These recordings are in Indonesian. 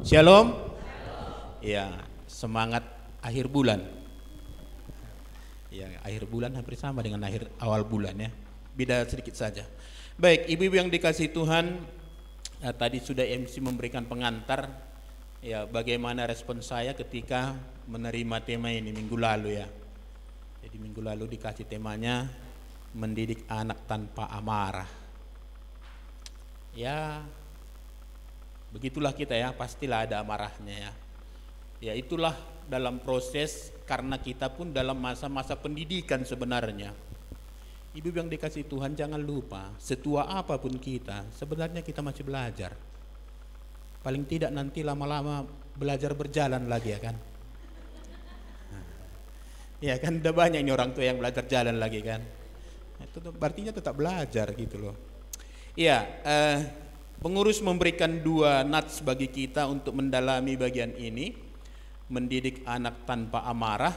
Shalom. Ya, semangat akhir bulan. Ya, akhir bulan hampir sama dengan akhir awal bulan ya. Beda sedikit saja. Baik, ibu-ibu yang dikasihi Tuhan, tadi sudah MC memberikan pengantar. Ya, bagaimana respon saya ketika menerima tema ini minggu lalu ya. Jadi minggu lalu dikasih temanya mendidik anak tanpa amarah. Ya, begitulah kita ya, pastilah ada amarahnya ya. Ya itulah dalam proses, karena kita pun dalam masa-masa pendidikan sebenarnya. Ibu yang dikasih Tuhan, jangan lupa, setua apapun kita, sebenarnya kita masih belajar. Paling tidak nanti lama-lama belajar berjalan lagi ya kan. Ya kan, udah banyak ini orang tua yang belajar jalan lagi kan. Itu artinya tetap belajar gitu loh. Iya, pengurus memberikan 2 nats bagi kita untuk mendalami bagian ini, mendidik anak tanpa amarah.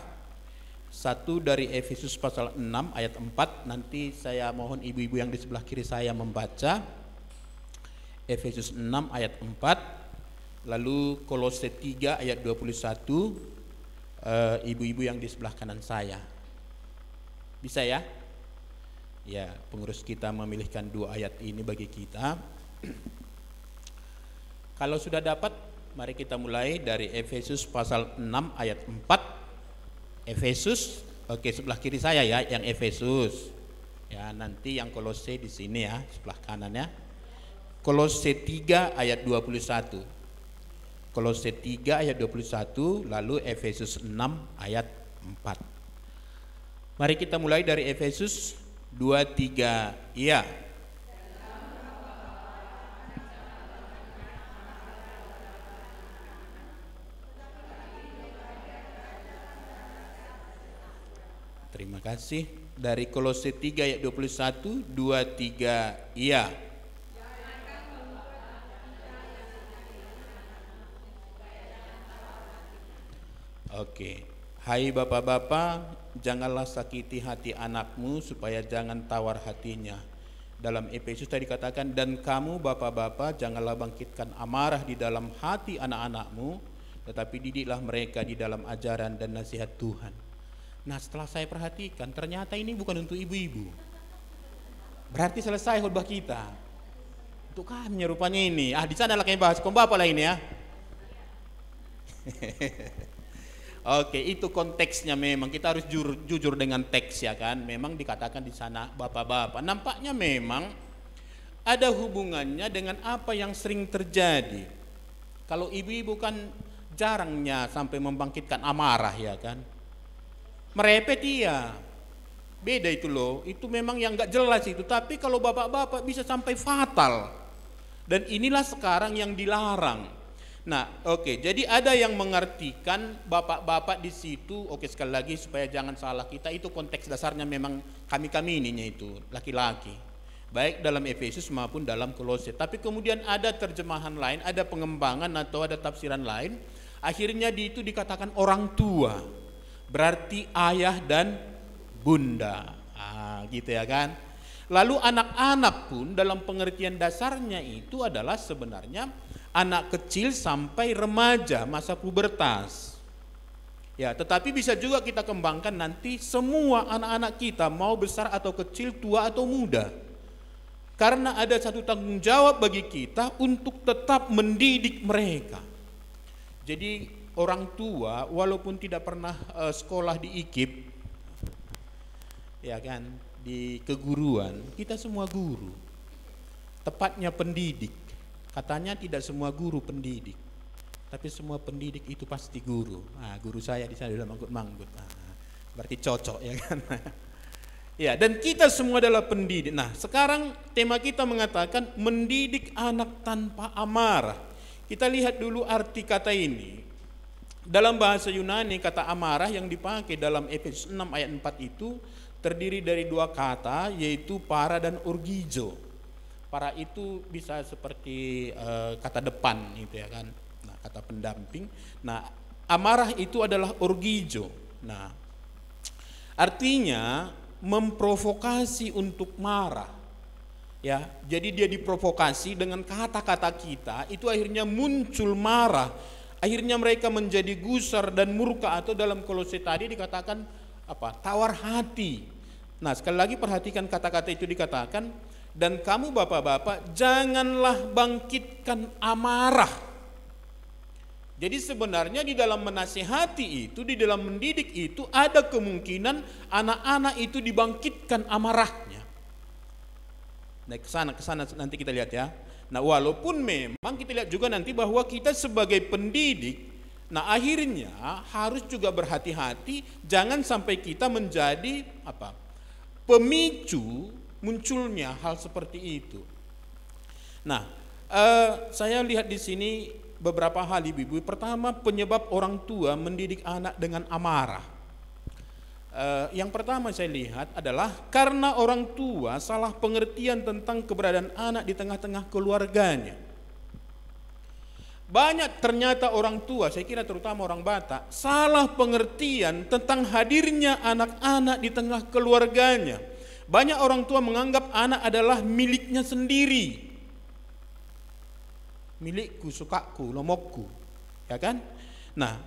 Satu dari Efesus pasal 6 ayat 4, nanti saya mohon ibu-ibu yang di sebelah kiri saya membaca. Efesus 6 ayat 4, lalu Kolose 3 ayat 21, ibu-ibu yang di sebelah kanan saya. Bisa ya? Ya, pengurus kita memilihkan 2 ayat ini bagi kita. Kalau sudah dapat, mari kita mulai dari Efesus pasal 6 ayat 4. Efesus, oke, sebelah kiri saya ya, yang Efesus. Ya, nanti yang Kolose di sini ya, sebelah kanannya. Kolose 3 ayat 21. Kolose 3 ayat 21, lalu Efesus 6 ayat 4. Mari kita mulai dari Efesus 2-3. Iya. Terima kasih. Dari Kolose 3 ayat 21, 2-3. Iya. Oke. Hai bapak-bapak, janganlah sakiti hati anakmu supaya jangan tawar hatinya. Dalam Efesus tadi katakan, dan kamu bapak-bapak janganlah bangkitkan amarah di dalam hati anak-anakmu, tetapi didiklah mereka di dalam ajaran dan nasihat Tuhan. Nah, setelah saya perhatikan, ternyata ini bukan untuk ibu-ibu. Berarti selesai khotbah kita. Untuk kami rupanya ini. Di sana lah kami bahas, bapak lah ini ya. Oke, itu konteksnya, memang kita harus jujur dengan teks ya kan. Memang dikatakan di sana bapak-bapak. Nampaknya memang ada hubungannya dengan apa yang sering terjadi. Kalau ibu-ibu kan jarangnya sampai membangkitkan amarah ya kan. Merepet iya. Beda itu loh. Itu memang yang gak jelas itu. Tapi kalau bapak-bapak bisa sampai fatal. Dan inilah sekarang yang dilarang. Nah, oke, jadi ada yang mengartikan bapak-bapak di situ, oke, sekali lagi supaya jangan salah kita, itu konteks dasarnya memang kami-kami ininya itu, laki-laki. Baik dalam Efesus maupun dalam Kolose. Tapi kemudian ada terjemahan lain, ada pengembangan atau ada tafsiran lain, akhirnya itu dikatakan orang tua. Berarti ayah dan bunda. Gitu ya kan. Lalu anak-anak pun dalam pengertian dasarnya itu adalah sebenarnya anak kecil sampai remaja, masa pubertas. Ya, tetapi bisa juga kita kembangkan nanti semua anak-anak kita, mau besar atau kecil, tua atau muda. Karena ada satu tanggung jawab bagi kita untuk tetap mendidik mereka. Jadi orang tua walaupun tidak pernah sekolah di IKIP, ya kan, di keguruan, kita semua guru. Tepatnya pendidik. Katanya tidak semua guru pendidik, tapi semua pendidik itu pasti guru. Guru saya di sana dalam manggut-manggut. Berarti cocok ya kan. Ya, dan kita semua adalah pendidik. Nah, sekarang tema kita mengatakan mendidik anak tanpa amarah. Kita lihat dulu arti kata ini. Dalam bahasa Yunani, kata amarah yang dipakai dalam Efesus 6 ayat 4 itu terdiri dari 2 kata, yaitu para dan orgizo. Para itu bisa seperti kata depan gitu ya kan. Nah, kata pendamping. Nah, amarah itu adalah orgizo. Nah, artinya memprovokasi untuk marah. Ya, jadi dia diprovokasi dengan kata-kata kita, itu akhirnya muncul marah. Akhirnya mereka menjadi gusar dan murka, atau dalam Kolose tadi dikatakan apa? Tawar hati. Nah, sekali lagi perhatikan kata-kata itu dikatakan, dan kamu bapak-bapak janganlah bangkitkan amarah. Jadi sebenarnya di dalam menasihati itu, di dalam mendidik itu ada kemungkinan anak-anak itu dibangkitkan amarahnya. Nah, kesana nanti kita lihat ya. Nah, walaupun memang kita lihat juga nanti bahwa kita sebagai pendidik, nah akhirnya harus juga berhati-hati, jangan sampai kita menjadi apa? Pemicu munculnya hal seperti itu. Nah, saya lihat di sini beberapa hal ibu-ibu. Pertama, penyebab orang tua mendidik anak dengan amarah. Yang pertama saya lihat adalah karena orang tua salah pengertian tentang keberadaan anak di tengah-tengah keluarganya. Banyak ternyata orang tua, saya kira terutama orang Batak, salah pengertian tentang hadirnya anak-anak di tengah keluarganya. Banyak orang tua menganggap anak adalah miliknya sendiri. Milikku, sukaku, lomokku, ya kan? Nah,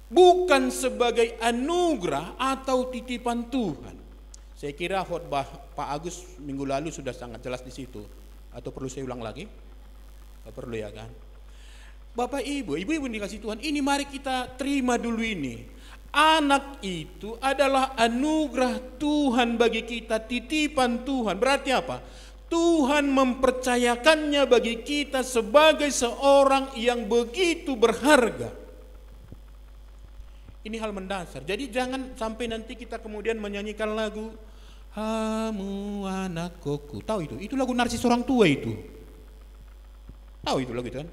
bukan sebagai anugerah atau titipan Tuhan. Saya kira khotbah Pak Agus minggu lalu sudah sangat jelas di situ. Atau perlu saya ulang lagi? Tidak perlu ya kan? Bapak Ibu, ibu-ibu yang dikasih Tuhan, ini mari kita terima dulu ini. Anak itu adalah anugerah Tuhan bagi kita, titipan Tuhan. Berarti apa? Tuhan mempercayakannya bagi kita sebagai seorang yang begitu berharga. Ini hal mendasar. Jadi jangan sampai nanti kita kemudian menyanyikan lagu Hamu anakku. Tahu itu? Itu lagu narsis orang tua itu. Tahu itu lagu itu kan?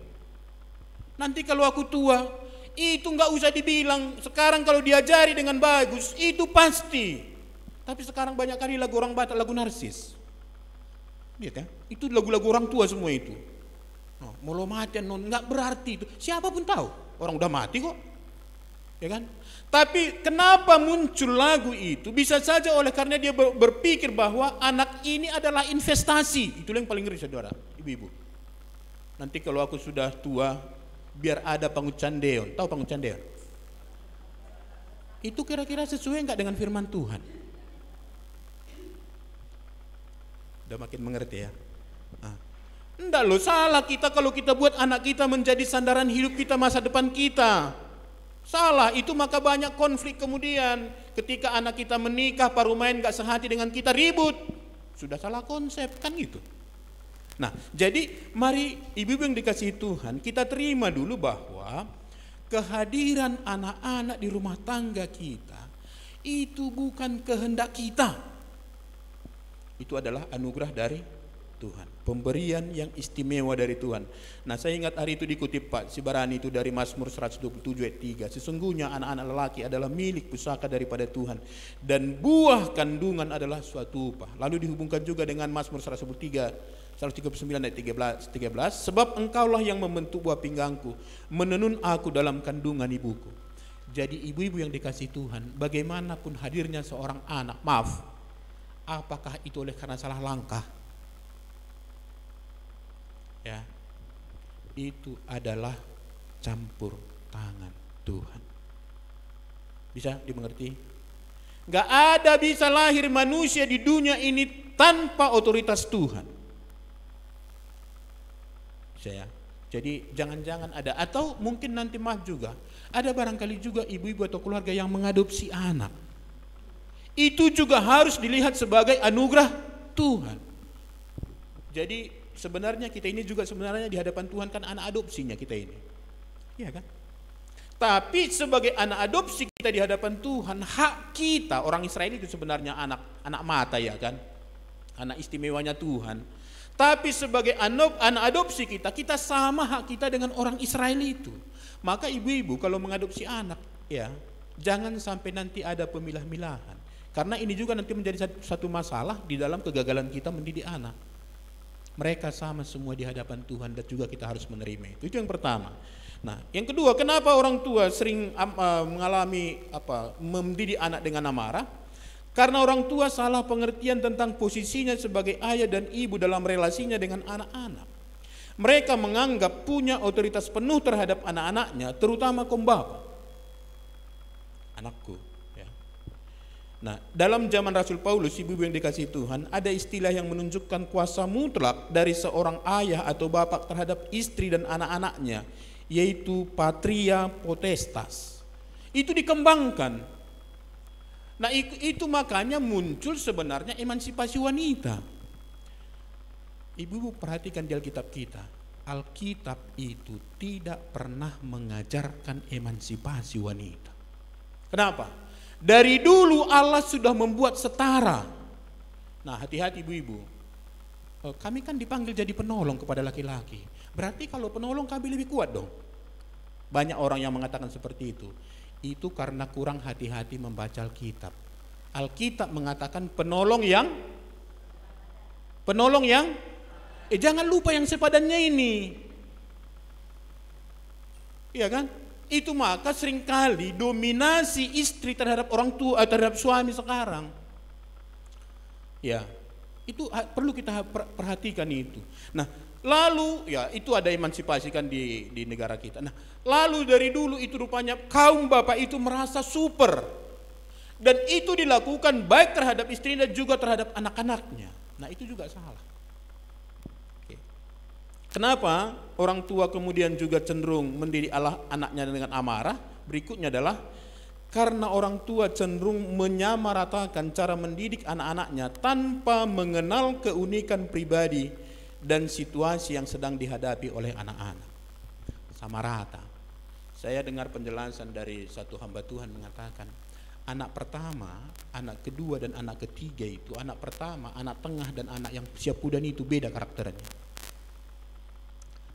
Nanti kalau aku tua, itu nggak usah dibilang. Sekarang kalau diajari dengan bagus, itu pasti. Tapi sekarang banyak kali lagu orang Batak, lagu narsis. Lihat ya, itu lagu-lagu orang tua semua itu. Oh, molo mati non nggak berarti itu. Siapapun tahu, orang udah mati kok. Ya kan? Tapi kenapa muncul lagu itu? Bisa saja oleh karena dia berpikir bahwa anak ini adalah investasi. Itu yang paling ngeri saudara, ibu-ibu. Nanti kalau aku sudah tua, biar ada pangucan deon. Tahu pangucan deon? Itu kira-kira sesuai enggak dengan firman Tuhan? Udah makin mengerti ya? Enggak loh, salah kita kalau kita buat anak kita menjadi sandaran hidup kita, masa depan kita. Salah, itu maka banyak konflik kemudian. Ketika anak kita menikah, paruh main gak sehati dengan kita, ribut. Sudah salah konsep, kan gitu. Nah, jadi mari ibu-ibu yang dikasihi Tuhan, kita terima dulu bahwa kehadiran anak-anak di rumah tangga kita itu bukan kehendak kita. Itu adalah anugerah dari Tuhan, pemberian yang istimewa dari Tuhan. Nah, saya ingat hari itu dikutip Pak Sibarani itu dari Mazmur 127 ayat 3. Sesungguhnya anak-anak lelaki adalah milik pusaka daripada Tuhan, dan buah kandungan adalah suatu upah. Lalu dihubungkan juga dengan Mazmur 139 ayat 13. Sebab engkaulah yang membentuk buah pinggangku, menenun aku dalam kandungan ibuku. Jadi ibu-ibu yang dikasihi Tuhan, bagaimanapun hadirnya seorang anak, maaf, apakah itu oleh karena salah langkah? Ya, itu adalah campur tangan Tuhan. Bisa dimengerti? Gak ada bisa lahir manusia di dunia ini tanpa otoritas Tuhan. Bisa ya? Jadi jangan-jangan ada, atau mungkin nanti maaf juga, ada barangkali juga ibu-ibu atau keluarga yang mengadopsi anak. Itu juga harus dilihat sebagai anugerah Tuhan. Jadi sebenarnya kita ini juga sebenarnya di hadapan Tuhan kan anak adopsinya kita ini. Iya kan? Tapi sebagai anak adopsi kita di hadapan Tuhan, hak kita, orang Israel itu sebenarnya anak mata ya kan? Anak istimewanya Tuhan. Tapi sebagai anak adopsi kita sama hak kita dengan orang Israel itu. Maka ibu-ibu kalau mengadopsi anak, ya, jangan sampai nanti ada pemilah-milahan. Karena ini juga nanti menjadi satu masalah di dalam kegagalan kita mendidik anak. Mereka sama semua di hadapan Tuhan dan juga kita harus menerima itu. Itu yang pertama. Nah, yang kedua, kenapa orang tua sering mengalami mendidik anak dengan amarah? Karena orang tua salah pengertian tentang posisinya sebagai ayah dan ibu dalam relasinya dengan anak-anak. Mereka menganggap punya otoritas penuh terhadap anak-anaknya, terutama kaum bapa. Anakku. Ya. Nah, dalam zaman Rasul Paulus, ibu-ibu yang dikasihi Tuhan, ada istilah yang menunjukkan kuasa mutlak dari seorang ayah atau bapak terhadap istri dan anak-anaknya, yaitu patria potestas. Itu dikembangkan. Nah, itu makanya muncul sebenarnya emansipasi wanita. Ibu-ibu perhatikan di Alkitab kita. Alkitab itu tidak pernah mengajarkan emansipasi wanita. Kenapa? Dari dulu Allah sudah membuat setara. Nah, hati-hati ibu-ibu. Kami kan dipanggil jadi penolong kepada laki-laki. Berarti kalau penolong kami lebih kuat dong. Banyak orang yang mengatakan seperti itu. Itu karena kurang hati-hati membaca Alkitab. Alkitab mengatakan penolong yang jangan lupa yang sepadannya ini. Iya kan? Itu maka seringkali dominasi istri terhadap orang tua, terhadap suami sekarang. Ya, itu perlu kita perhatikan itu. Nah, lalu ya itu ada emansipasi kan di negara kita. Nah, lalu dari dulu itu rupanya kaum bapak itu merasa super. Dan itu dilakukan baik terhadap istrinya dan juga terhadap anak-anaknya. Nah, itu juga salah. Oke. Kenapa orang tua kemudian juga cenderung mendidik anaknya dengan amarah? Berikutnya adalah karena orang tua cenderung menyamaratakan cara mendidik anak-anaknya tanpa mengenal keunikan pribadi dan situasi yang sedang dihadapi oleh anak-anak. Sama rata. Saya dengar penjelasan dari satu hamba Tuhan mengatakan, anak pertama, anak kedua dan anak ketiga itu, anak pertama, anak tengah dan anak yang usia muda itu beda karakternya.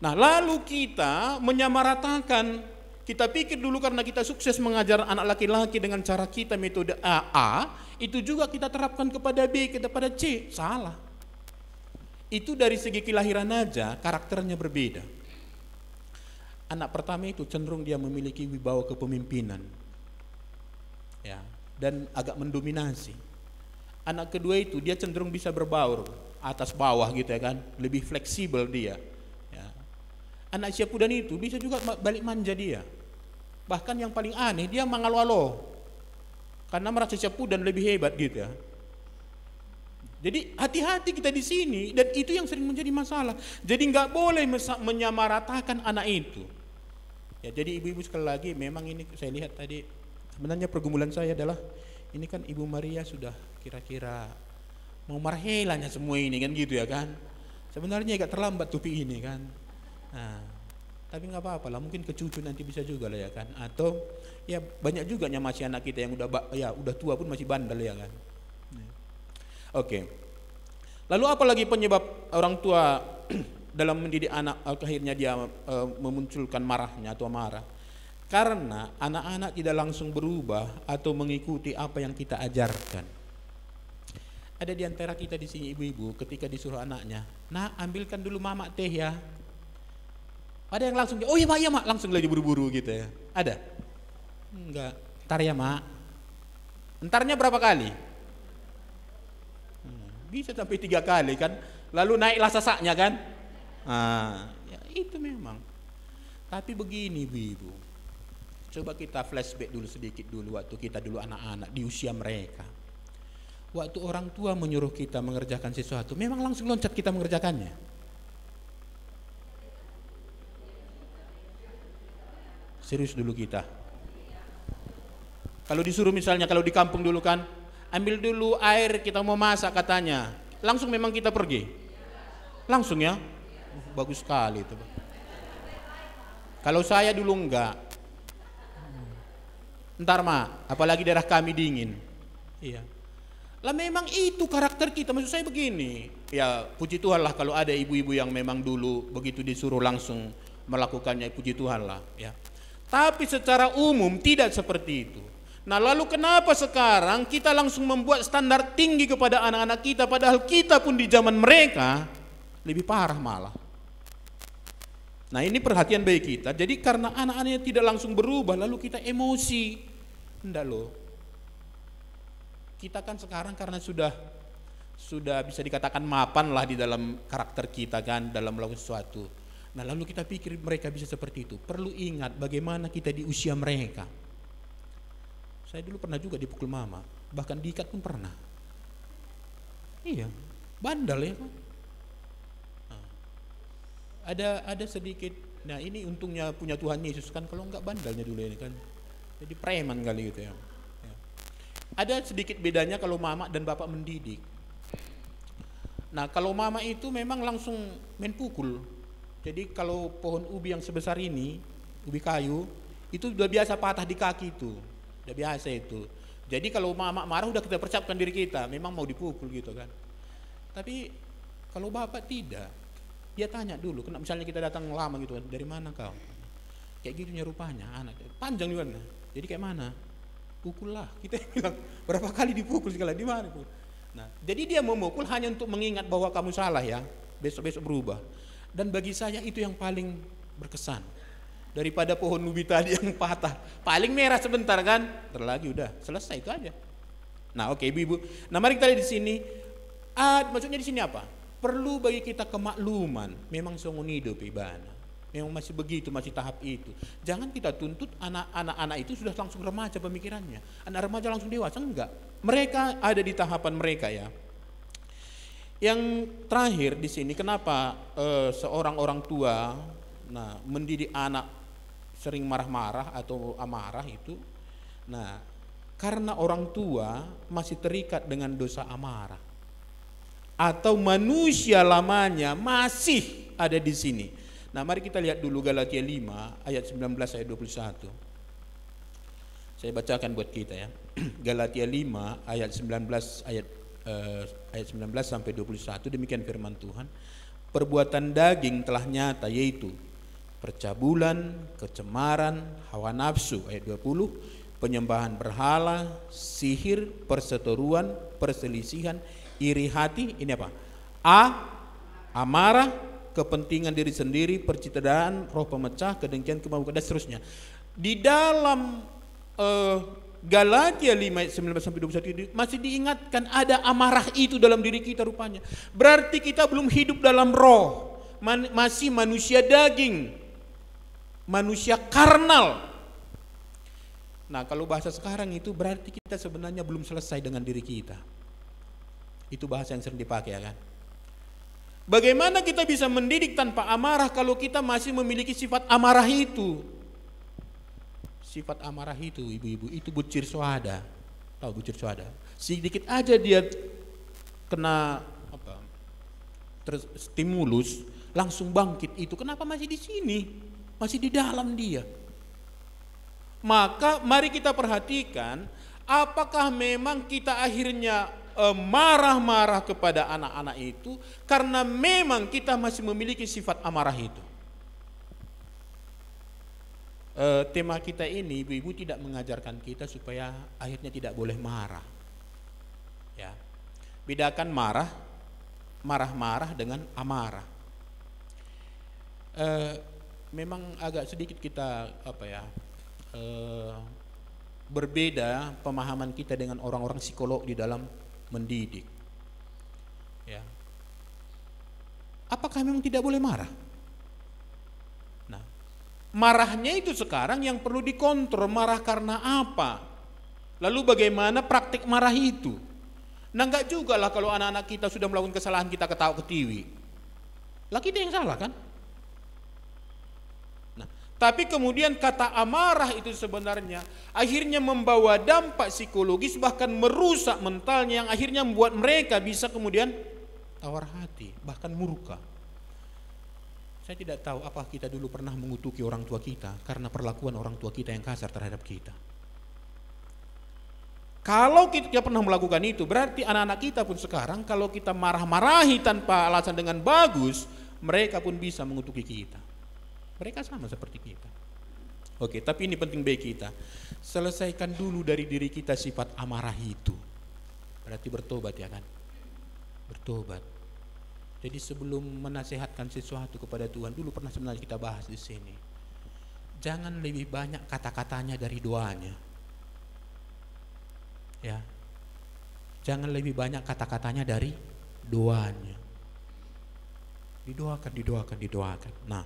Nah, lalu kita menyamaratakan, kita pikir dulu karena kita sukses mengajar anak laki-laki dengan cara kita metode A, itu juga kita terapkan kepada B, kepada C. Salah. Itu dari segi kelahiran aja karakternya berbeda. Anak pertama itu cenderung dia memiliki wibawa kepemimpinan, ya, dan agak mendominasi. Anak kedua itu dia cenderung bisa berbaur atas bawah gitu ya kan, lebih fleksibel dia. Ya. Anak usia muda itu bisa juga balik manja dia. Bahkan yang paling aneh dia mangalo-alo karena merasa siap dan lebih hebat gitu ya. Jadi hati-hati kita di sini, dan itu yang sering menjadi masalah. Jadi nggak boleh menyamaratakan anak itu. Ya, jadi ibu-ibu sekali lagi, memang ini saya lihat tadi sebenarnya pergumulan saya adalah ini kan Ibu Maria sudah kira-kira mau marhelanya semua ini kan gitu ya kan. Sebenarnya agak terlambat tupi ini kan. Nah, tapi nggak apa-apa lah, mungkin ke cucu nanti bisa juga lah ya kan. Atau ya banyak juga masih anak kita yang udah tua pun masih bandel ya kan. Oke. Lalu apa lagi penyebab orang tua dalam mendidik anak akhirnya dia memunculkan marahnya atau marah? Karena anak-anak tidak langsung berubah atau mengikuti apa yang kita ajarkan. Ada di antara kita di sini ibu-ibu ketika disuruh anaknya, "Nak, ambilkan dulu mama teh ya." Ada yang langsung, "Oh iya mak, langsung lagi buru-buru gitu ya." Ada? Enggak. "Ntar ya mak." Entarnya berapa kali? Bisa sampai 3 kali kan, lalu naiklah sesaknya kan. Ya itu memang. Tapi begini ibu, coba kita flashback dulu sedikit dulu waktu kita dulu anak-anak di usia mereka. Waktu orang tua menyuruh kita mengerjakan sesuatu, memang langsung loncat kita mengerjakannya. Serius dulu kita. Kalau disuruh misalnya, kalau di kampung dulu kan, ambil dulu air kita mau masak katanya, langsung memang kita pergi, langsung ya, bagus sekali itu. Kalau saya dulu enggak, ntar mak, apalagi daerah kami dingin, iya. Lah memang itu karakter kita, maksud saya begini, ya puji Tuhan lah kalau ada ibu-ibu yang memang dulu begitu disuruh langsung melakukannya, puji Tuhan lah, ya. Tapi secara umum tidak seperti itu. Nah lalu kenapa sekarang kita langsung membuat standar tinggi kepada anak-anak kita, padahal kita pun di zaman mereka lebih parah malah. Nah ini perhatian bagi kita. Jadi karena anak-anaknya tidak langsung berubah lalu kita emosi. Enggak loh. kita kan sekarang karena sudah bisa dikatakan mapan lah di dalam karakter kita kan dalam melakukan sesuatu. Nah lalu kita pikir mereka bisa seperti itu. Perlu ingat bagaimana kita di usia mereka. Saya dulu pernah juga dipukul mama, bahkan diikat pun pernah. Iya, bandel ya kan. Nah, ada sedikit. Nah ini untungnya punya Tuhan Yesus kan, kalau enggak bandalnya dulu ini kan. Jadi preman kali gitu ya. Ada sedikit bedanya kalau mama dan bapak mendidik. Nah kalau mama itu memang langsung main pukul. Jadi kalau pohon ubi yang sebesar ini, ubi kayu, itu udah biasa patah di kaki itu. Udah biasa itu. Jadi kalau mama marah udah kita persiapkan diri kita, memang mau dipukul gitu kan. Tapi kalau bapak tidak, dia tanya dulu, misalnya kita datang lama gitu kan, dari mana kau? Kayak gitunya rupanya anak, panjang juga. Jadi kayak mana? Pukul lah. Kita bilang berapa kali dipukul segala di mana? Nah, jadi dia memukul hanya untuk mengingat bahwa kamu salah ya, besok-besok berubah. Dan bagi saya itu yang paling berkesan daripada pohon ubi tadi yang patah, paling merah sebentar kan, terlagi udah selesai itu aja. Nah, oke, ibu-ibu. Nah, mari kita lihat di sini. Maksudnya di sini apa? Perlu bagi kita kemakluman. Memang songon hidup ibana. Memang masih begitu, masih tahap itu. Jangan kita tuntut anak-anak itu sudah langsung remaja pemikirannya. Anak remaja langsung dewasa, enggak. Mereka ada di tahapan mereka ya. Yang terakhir di sini, kenapa seorang orang tua mendidik anak sering marah-marah atau amarah itu? Nah, karena orang tua masih terikat dengan dosa amarah. Atau manusia lamanya masih ada di sini. Nah, mari kita lihat dulu Galatia 5 ayat 19 ayat 21. Saya bacakan buat kita ya. Galatia 5 ayat 19 ayat 19 sampai 21, demikian firman Tuhan. Perbuatan daging telah nyata, yaitu percabulan, kecemaran, hawa nafsu ayat 20, penyembahan berhala, sihir, perseteruan, perselisihan, iri hati, ini apa? Amarah, kepentingan diri sendiri, percitraan, roh pemecah, kedengkian, kemabuk, dan seterusnya. Di dalam Galatia 5 ayat 19 sampai 21 masih diingatkan ada amarah itu dalam diri kita rupanya. Berarti kita belum hidup dalam roh, masih manusia daging, manusia karnal. Nah, kalau bahasa sekarang itu berarti kita sebenarnya belum selesai dengan diri kita. Itu bahasa yang sering dipakai ya kan. Bagaimana kita bisa mendidik tanpa amarah kalau kita masih memiliki sifat amarah itu? Sifat amarah itu, ibu-ibu, itu bucir suada. Tahu bucir suada? Sedikit aja dia kena stimulus, langsung bangkit itu. Kenapa masih di sini? Masih di dalam dia. Maka mari kita perhatikan, apakah memang kita akhirnya marah-marah kepada anak-anak itu karena memang kita masih memiliki sifat amarah itu. Tema kita ini, ibu-ibu, tidak mengajarkan kita supaya akhirnya tidak boleh marah. Ya. Bedakan marah-marah dengan amarah. Memang agak sedikit kita berbeda pemahaman kita dengan orang-orang psikolog di dalam mendidik. Ya. Apakah memang tidak boleh marah? Nah, marahnya itu sekarang yang perlu dikontrol, marah karena apa? Lalu bagaimana praktik marah itu? Nah, enggak juga lah kalau anak-anak kita sudah melakukan kesalahan kita ketawa ketiwi. Lah kita yang salah kan? Nah, tapi kemudian kata amarah itu sebenarnya akhirnya membawa dampak psikologis, bahkan merusak mentalnya, yang akhirnya membuat mereka bisa kemudian tawar hati, bahkan murka. Saya tidak tahu apakah kita dulu pernah mengutuki orang tua kita karena perlakuan orang tua kita yang kasar terhadap kita. Kalau kita pernah melakukan itu, berarti anak-anak kita pun sekarang kalau kita marah-marahi tanpa alasan dengan bagus, mereka pun bisa mengutuki kita. Mereka sama seperti kita. Oke, tapi ini penting bagi kita. Selesaikan dulu dari diri kita sifat amarah itu. Berarti bertobat ya kan? Bertobat. Jadi sebelum menasehatkan sesuatu kepada Tuhan, dulu pernah sebenarnya kita bahas di sini. Jangan lebih banyak kata-katanya dari doanya. Ya. jangan lebih banyak kata-katanya dari doanya. Didoakan, didoakan, didoakan. Nah,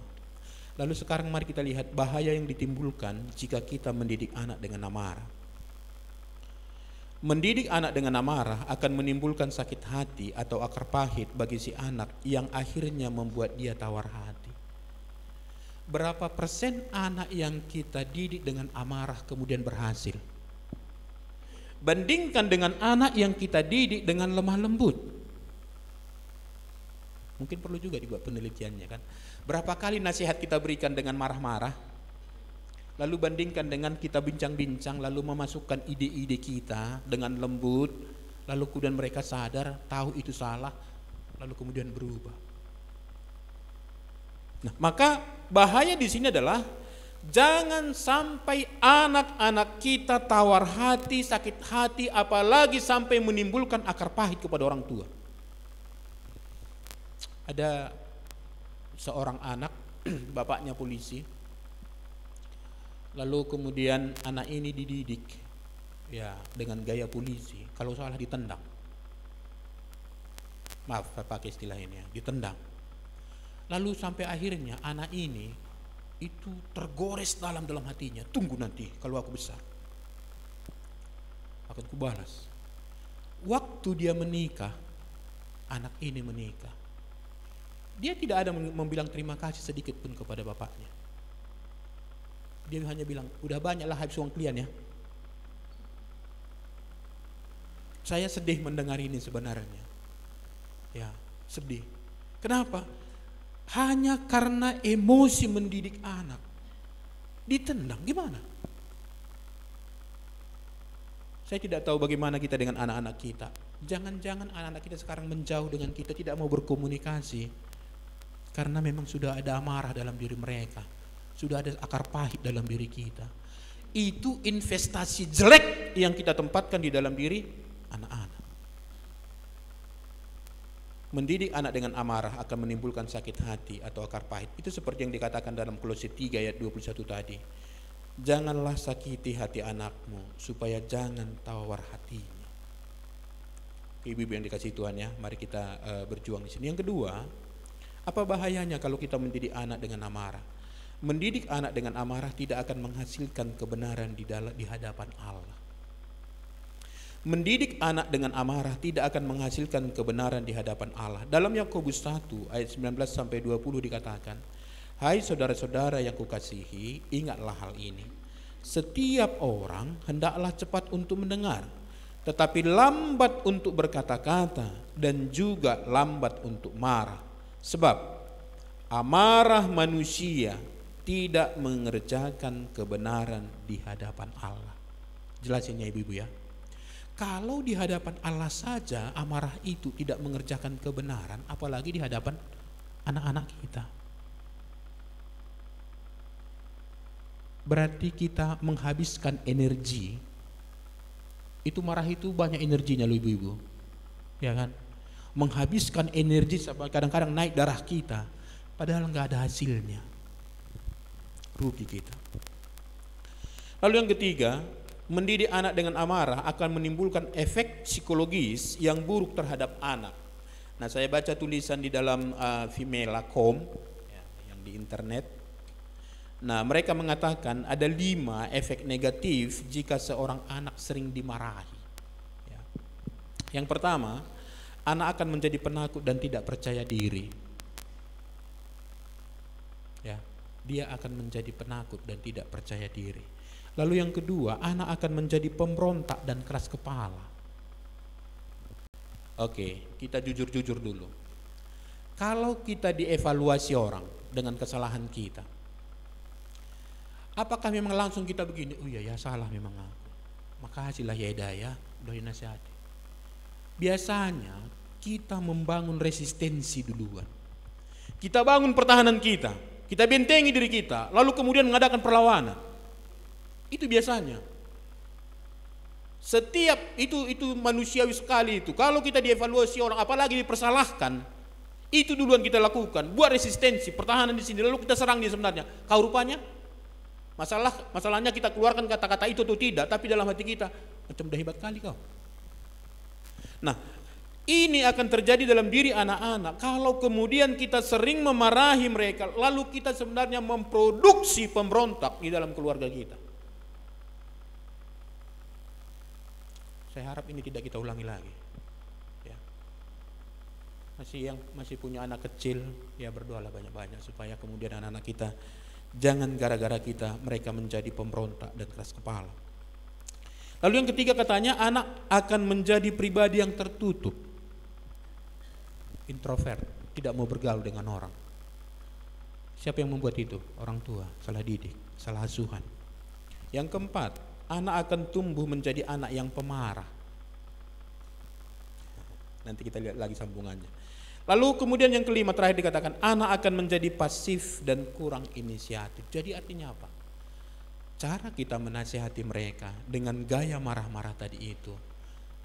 lalu sekarang mari kita lihat bahaya yang ditimbulkan jika kita mendidik anak dengan amarah. Mendidik anak dengan amarah akan menimbulkan sakit hati atau akar pahit bagi si anak yang akhirnya membuat dia tawar hati. Berapa persen anak yang kita didik dengan amarah kemudian berhasil? Bandingkan dengan anak yang kita didik dengan lemah lembut. Mungkin perlu juga dibuat penelitiannya kan. Berapa kali nasihat kita berikan dengan marah-marah, lalu bandingkan dengan kita bincang-bincang, lalu memasukkan ide-ide kita dengan lembut, lalu kemudian mereka sadar, tahu itu salah, lalu kemudian berubah. Nah, maka bahaya di sini adalah jangan sampai anak-anak kita tawar hati, sakit hati, apalagi sampai menimbulkan akar pahit kepada orang tua. Ada seorang anak, bapaknya polisi, lalu kemudian anak ini dididik ya dengan gaya polisi, kalau salah ditendang. Maaf saya pakai istilah ini ya, ditendang. Lalu sampai akhirnya anak ini itu tergores dalam hatinya, tunggu nanti kalau aku besar akan kubalas. Waktu dia menikah, anak ini menikah, dia tidak ada membilang terima kasih sedikit pun kepada bapaknya. Dia hanya bilang, udah banyaklah habis uang kalian ya. Saya sedih mendengar ini sebenarnya. Ya, sedih. Kenapa? Hanya karena emosi mendidik anak. Ditendang, gimana? Saya tidak tahu bagaimana kita dengan anak-anak kita. Jangan-jangan anak-anak kita sekarang menjauh dengan kita, tidak mau berkomunikasi. Karena memang sudah ada amarah dalam diri mereka. Sudah ada akar pahit dalam diri kita. Itu investasi jelek yang kita tempatkan di dalam diri anak-anak. Mendidik anak dengan amarah akan menimbulkan sakit hati atau akar pahit. Itu seperti yang dikatakan dalam Kolose 3 ayat 21 tadi. Janganlah sakiti hati anakmu supaya jangan tawar hatinya. Ibu-ibu yang dikasihi Tuhan ya, mari kita berjuang di sini. Yang kedua, apa bahayanya kalau kita mendidik anak dengan amarah? Mendidik anak dengan amarah tidak akan menghasilkan kebenaran di hadapan Allah. Mendidik anak dengan amarah tidak akan menghasilkan kebenaran di hadapan Allah. Dalam Yakobus 1 ayat 19 sampai 20 dikatakan, hai saudara-saudara yang kukasihi, ingatlah hal ini. Setiap orang hendaklah cepat untuk mendengar, tetapi lambat untuk berkata-kata dan juga lambat untuk marah. Sebab amarah manusia tidak mengerjakan kebenaran di hadapan Allah. Jelasin ya ibu-ibu ya. Kalau di hadapan Allah saja amarah itu tidak mengerjakan kebenaran, apalagi di hadapan anak-anak kita. Berarti kita menghabiskan energi. Itu marah itu banyak energinya loh ibu-ibu. Ya kan? Menghabiskan energi sampai kadang-kadang naik darah kita, padahal nggak ada hasilnya. Rugi kita. Lalu yang ketiga, mendidik anak dengan amarah akan menimbulkan efek psikologis yang buruk terhadap anak. Nah, saya baca tulisan di dalam Vimela.com ya, yang di internet. Nah, mereka mengatakan ada 5 efek negatif jika seorang anak sering dimarahi. Ya. Yang pertama, anak akan menjadi penakut dan tidak percaya diri. Ya, dia akan menjadi penakut dan tidak percaya diri. Lalu yang kedua, anak akan menjadi pemberontak dan keras kepala. Oke, kita jujur-jujur dulu. Kalau kita dievaluasi orang dengan kesalahan kita, apakah memang langsung kita begini, oh iya ya salah memang aku, makasihlah ya Hidayah, udah dinasihati. Biasanya kita membangun resistensi duluan. Kita bangun pertahanan kita bentengi diri kita, lalu kemudian mengadakan perlawanan. Itu biasanya. Setiap itu manusiawi sekali itu. Kalau kita dievaluasi orang, apalagi dipersalahkan, itu duluan kita lakukan. Buat resistensi, pertahanan di sini, lalu kita serang dia sebenarnya. Kau rupanya masalahnya kita keluarkan kata-kata itu atau tidak, tapi dalam hati kita macam dah hebat kali kau. Nah, ini akan terjadi dalam diri anak-anak kalau kemudian kita sering memarahi mereka, lalu kita sebenarnya memproduksi pemberontak di dalam keluarga kita. Saya harap ini tidak kita ulangi lagi. Ya. Masih punya anak kecil, ya berdoalah banyak-banyak supaya kemudian anak-anak kita jangan gara-gara kita mereka menjadi pemberontak dan keras kepala. Lalu yang ketiga katanya anak akan menjadi pribadi yang tertutup, introvert, tidak mau bergaul dengan orang. Siapa yang membuat itu? Orang tua, salah didik, salah asuhan. Yang keempat, anak akan tumbuh menjadi anak yang pemarah. Nanti kita lihat lagi sambungannya. Lalu kemudian yang kelima terakhir dikatakan anak akan menjadi pasif dan kurang inisiatif. Jadi artinya apa? Cara kita menasihati mereka dengan gaya marah-marah tadi itu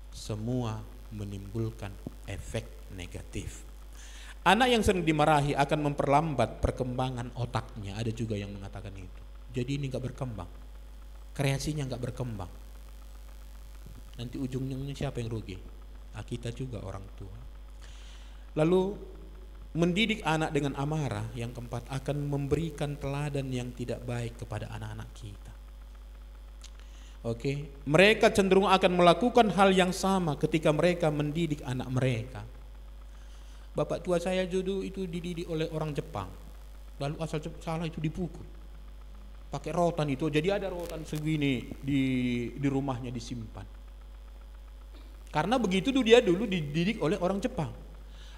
semua menimbulkan efek negatif. Anak yang sering dimarahi akan memperlambat perkembangan otaknya. Ada juga yang mengatakan itu. Jadi ini nggak berkembang, kreasinya nggak berkembang. Nanti ujungnya siapa yang rugi? Nah, kita juga orang tua. Lalu mendidik anak dengan amarah yang keempat akan memberikan teladan yang tidak baik kepada anak-anak kita. Oke, mereka cenderung akan melakukan hal yang sama ketika mereka mendidik anak mereka. Bapak tua saya dulu itu dididik oleh orang Jepang, lalu asal salah itu dipukul, pakai rotan itu. Jadi ada rotan segini di rumahnya disimpan. Karena begitu dia dulu dididik oleh orang Jepang.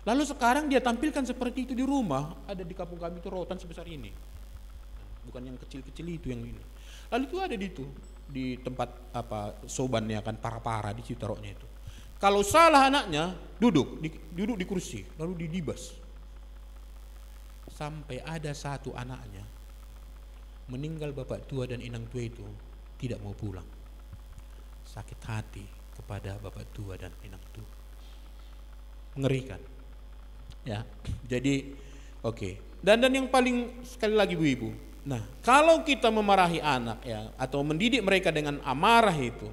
Lalu sekarang dia tampilkan seperti itu di rumah. Ada di kampung kami itu rotan sebesar ini, bukan yang kecil-kecil itu, yang ini. Lalu itu ada di tempat sobannya kan, para-para di situ taruhnya itu. Kalau salah anaknya duduk di kursi, lalu didibas. Sampai ada satu anaknya meninggal, bapak tua dan inang tua itu tidak mau pulang. Sakit hati kepada bapak tua dan inang tua. Mengerikan. Ya, jadi oke. Dan yang paling sekali lagi Bu Ibu. Nah, kalau kita memarahi anak ya atau mendidik mereka dengan amarah itu,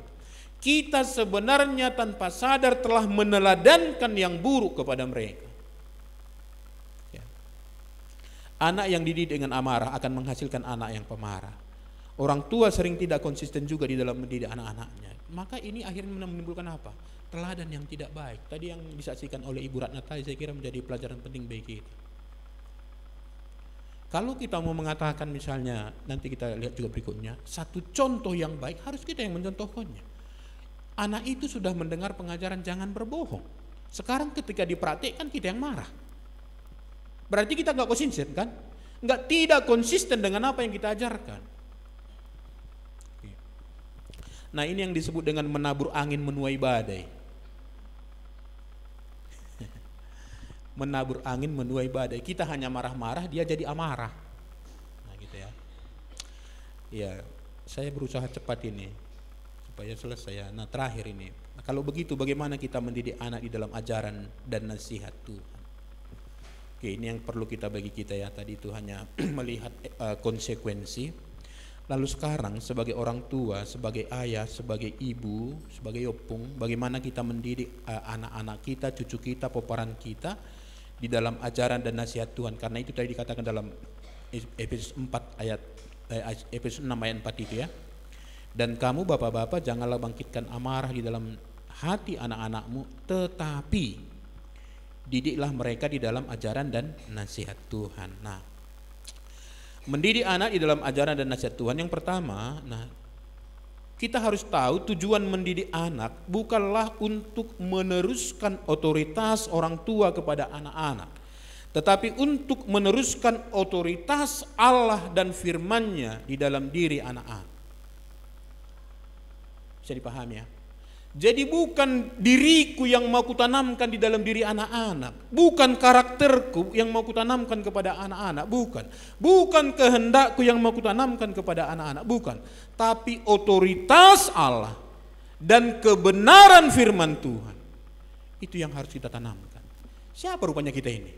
kita sebenarnya tanpa sadar telah meneladankan yang buruk kepada mereka. Ya. Anak yang dididik dengan amarah akan menghasilkan anak yang pemarah. Orang tua sering tidak konsisten juga di dalam mendidik anak-anaknya. Maka ini akhirnya menimbulkan apa? Teladan yang tidak baik. Tadi yang disaksikan oleh Ibu Ratna tadi saya kira menjadi pelajaran penting bagi kita. Kalau kita mau mengatakan misalnya, nanti kita lihat juga berikutnya, satu contoh yang baik harus kita yang mencontohkannya. Anak itu sudah mendengar pengajaran jangan berbohong. Sekarang ketika dipraktikkan kita yang marah. Berarti kita nggak konsisten kan? Tidak konsisten dengan apa yang kita ajarkan. Nah, ini yang disebut dengan menabur angin menuai badai. Menabur angin menuai badai. Kita hanya marah-marah, dia jadi amarah. Nah, gitu ya. Ya, saya berusaha cepat ini supaya selesai ya. Nah, terakhir ini. Nah, kalau begitu bagaimana kita mendidik anak di dalam ajaran dan nasihat Tuhan? Oke, ini yang perlu kita bagi kita ya. Tadi itu hanya melihat konsekuensi. Lalu sekarang sebagai orang tua, sebagai ayah, sebagai ibu, sebagai opung, bagaimana kita mendidik anak-anak kita, cucu kita, peperan kita di dalam ajaran dan nasihat Tuhan. Karena itu tadi dikatakan dalam Efesus 6 ayat 4 itu ya. Dan kamu bapak-bapak janganlah bangkitkan amarah di dalam hati anak-anakmu, tetapi didiklah mereka di dalam ajaran dan nasihat Tuhan. Nah, mendidik anak di dalam ajaran dan nasihat Tuhan yang pertama, nah kita harus tahu tujuan mendidik anak bukanlah untuk meneruskan otoritas orang tua kepada anak-anak, tetapi untuk meneruskan otoritas Allah dan firman-Nya di dalam diri anak-anak. Bisa dipahami ya? Jadi bukan diriku yang mau kutanamkan di dalam diri anak-anak, bukan karakterku yang mau kutanamkan kepada anak-anak, bukan kehendakku yang mau kutanamkan kepada anak-anak, bukan, tapi otoritas Allah dan kebenaran firman Tuhan. Itu yang harus kita tanamkan. Siapa rupanya kita ini?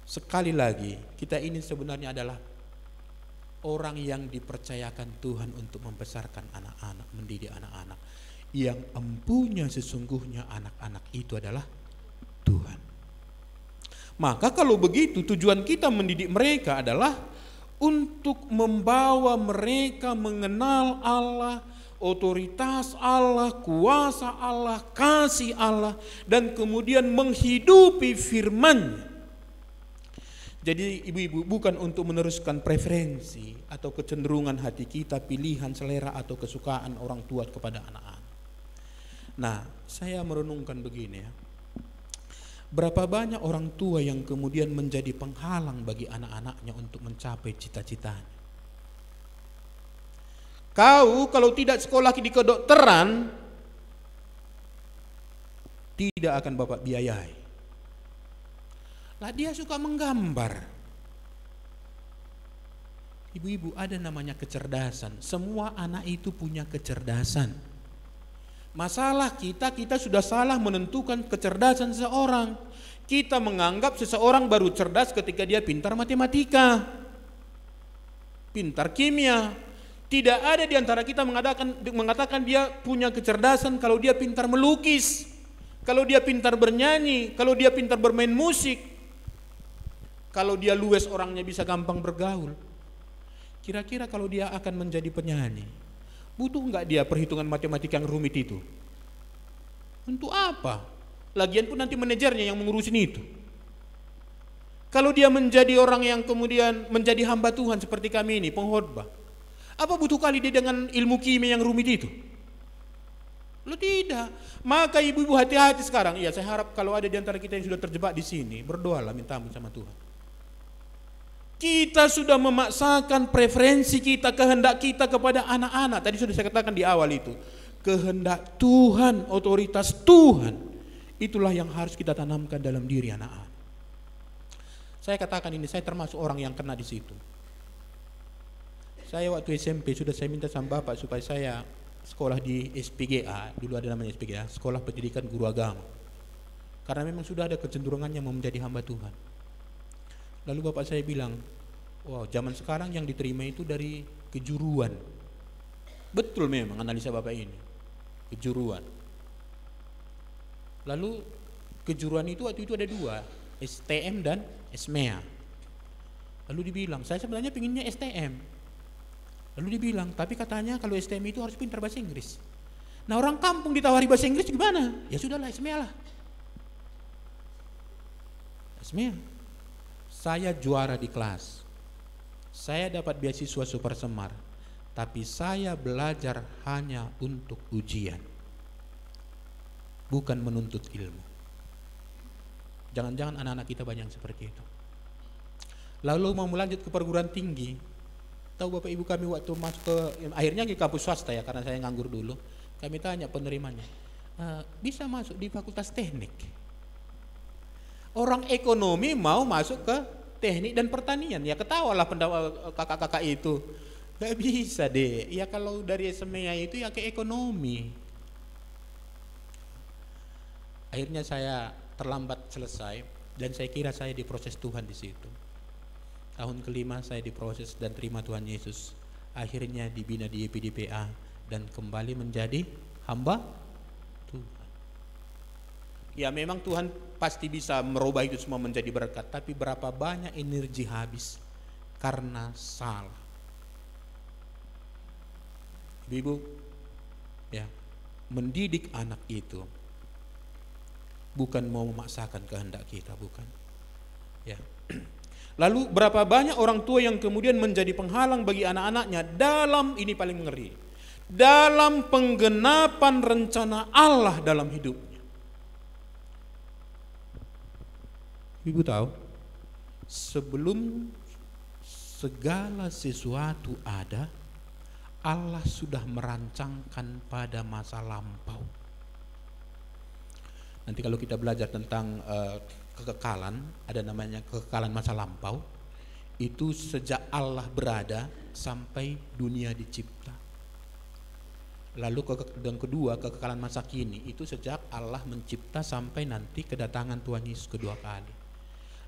Sekali lagi, kita ini sebenarnya adalah orang yang dipercayakan Tuhan untuk membesarkan anak-anak, mendidik anak-anak. Yang empunya sesungguhnya anak-anak itu adalah Tuhan. Maka kalau begitu tujuan kita mendidik mereka adalah untuk membawa mereka mengenal Allah, otoritas Allah, kuasa Allah, kasih Allah, dan kemudian menghidupi firman-Nya. Jadi ibu-ibu, bukan untuk meneruskan preferensi atau kecenderungan hati kita, pilihan, selera atau kesukaan orang tua kepada anak-anak. Nah, saya merenungkan begini ya. Berapa banyak orang tua yang kemudian menjadi penghalang bagi anak-anaknya untuk mencapai cita-citanya. Kau kalau tidak sekolah di kedokteran, tidak akan bapak biayai. Lah dia suka menggambar. Ibu-ibu, ada namanya kecerdasan. Semua anak itu punya kecerdasan. Masalah kita sudah salah menentukan kecerdasan seseorang. Kita menganggap seseorang baru cerdas ketika dia pintar matematika, pintar kimia. Tidak ada di antara kita mengatakan dia punya kecerdasan kalau dia pintar melukis, kalau dia pintar bernyanyi, kalau dia pintar bermain musik, kalau dia luwes orangnya bisa gampang bergaul. Kira-kira kalau dia akan menjadi penyanyi, butuh enggak dia perhitungan matematika yang rumit itu? Untuk apa? Lagian pun nanti manajernya yang mengurusin itu. Kalau dia menjadi orang yang kemudian menjadi hamba Tuhan seperti kami ini, pengkhotbah, apa butuh kali dia dengan ilmu kimia yang rumit itu? Lo tidak. Maka ibu-ibu hati-hati sekarang. Iya, saya harap kalau ada di antara kita yang sudah terjebak di sini, berdoalah minta ampun sama Tuhan. Kita sudah memaksakan preferensi kita, kehendak kita kepada anak-anak. Tadi sudah saya katakan di awal itu. Kehendak Tuhan, otoritas Tuhan, itulah yang harus kita tanamkan dalam diri anak-anak. Saya katakan ini, saya termasuk orang yang kena di situ. Saya waktu SMP sudah saya minta sama bapak supaya saya sekolah di SPGA, dulu ada namanya SPGA, Sekolah Pendidikan Guru Agama. Karena memang sudah ada kecenderungannya mau menjadi hamba Tuhan. Lalu bapak saya bilang, wow, zaman sekarang yang diterima itu dari kejuruan. Betul memang analisa bapak ini, kejuruan. Lalu kejuruan itu waktu itu ada dua, STM dan SMEA. Lalu dibilang, saya sebenarnya pinginnya STM. Lalu dibilang, tapi katanya kalau STM itu harus pintar bahasa Inggris. Nah orang kampung ditawari bahasa Inggris gimana? Ya sudahlah SMEA lah. SMEA. Saya juara di kelas, saya dapat beasiswa Super Semar, tapi saya belajar hanya untuk ujian, bukan menuntut ilmu. Jangan-jangan anak-anak kita banyak seperti itu. Lalu mau melanjut ke perguruan tinggi, tahu bapak ibu kami waktu masuk ke, akhirnya ke kampus swasta ya, karena saya nganggur dulu, kami tanya penerimanya, bisa masuk di fakultas teknik. Orang ekonomi mau masuk ke teknik dan pertanian, ya ketawalah kakak-kakak itu. Gak bisa deh, ya kalau dari SMEA itu ya ke ekonomi. Akhirnya saya terlambat selesai dan saya kira saya diproses Tuhan di situ. Tahun kelima saya diproses dan terima Tuhan Yesus. Akhirnya dibina di YPDPA dan kembali menjadi hamba Tuhan. Ya memang Tuhan pasti bisa merubah itu semua menjadi berkat, tapi berapa banyak energi habis karena salah. Ibu, ya, mendidik anak itu bukan mau memaksakan kehendak kita, bukan. Ya. Lalu berapa banyak orang tua yang kemudian menjadi penghalang bagi anak-anaknya dalam, ini paling ngeri, dalam penggenapan rencana Allah dalam hidupnya. Ibu tahu, sebelum segala sesuatu ada, Allah sudah merancangkan pada masa lampau. Nanti kalau kita belajar tentang kekekalan, ada namanya kekekalan masa lampau. Itu sejak Allah berada sampai dunia dicipta. Lalu yang kedua, kekekalan masa kini, itu sejak Allah mencipta sampai nanti kedatangan Tuhan Yesus kedua kali.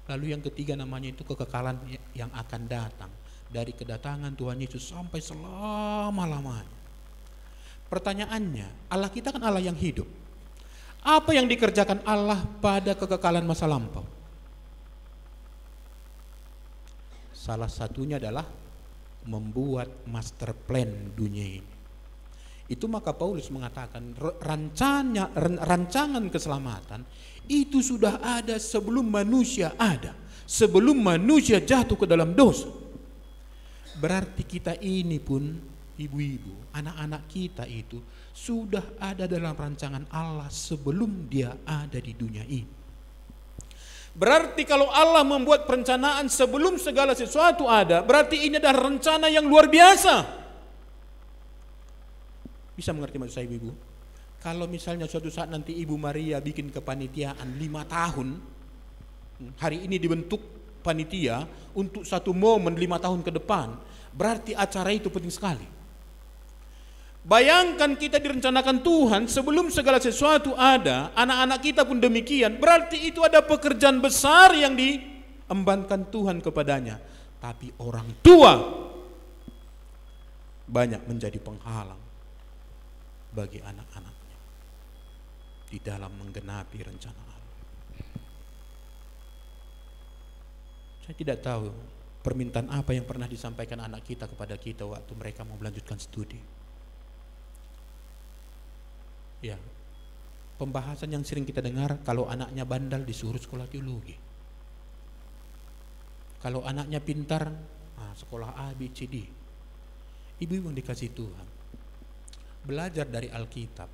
Lalu yang ketiga namanya itu kekekalan yang akan datang, dari kedatangan Tuhan Yesus sampai selama-lamanya. Pertanyaannya, Allah kita kan Allah yang hidup. Apa yang dikerjakan Allah pada kekekalan masa lampau? Salah satunya adalah membuat master plan dunia ini. Itu maka Paulus mengatakan rancangan keselamatan itu sudah ada sebelum manusia ada, sebelum manusia jatuh ke dalam dosa. Berarti kita ini pun, ibu-ibu, anak-anak kita itu sudah ada dalam rancangan Allah sebelum dia ada di dunia ini. Berarti kalau Allah membuat perencanaan sebelum segala sesuatu ada, berarti ini adalah rencana yang luar biasa. Bisa mengerti maksud saya, ibu? Kalau misalnya suatu saat nanti Ibu Maria bikin kepanitiaan 5 tahun, hari ini dibentuk panitia untuk satu momen 5 tahun ke depan, berarti acara itu penting sekali. Bayangkan kita direncanakan Tuhan sebelum segala sesuatu ada, anak-anak kita pun demikian, berarti itu ada pekerjaan besar yang diembankan Tuhan kepadanya. Tapi orang tua banyak menjadi penghalang bagi anak-anaknya di dalam menggenapi rencana Allah. Saya tidak tahu permintaan apa yang pernah disampaikan anak kita kepada kita waktu mereka mau melanjutkan studi. Ya, pembahasan yang sering kita dengar, kalau anaknya bandel disuruh sekolah teologi. Kalau anaknya pintar, sekolah A, B, C, D. Ibu yang dikasih Tuhan, belajar dari Alkitab.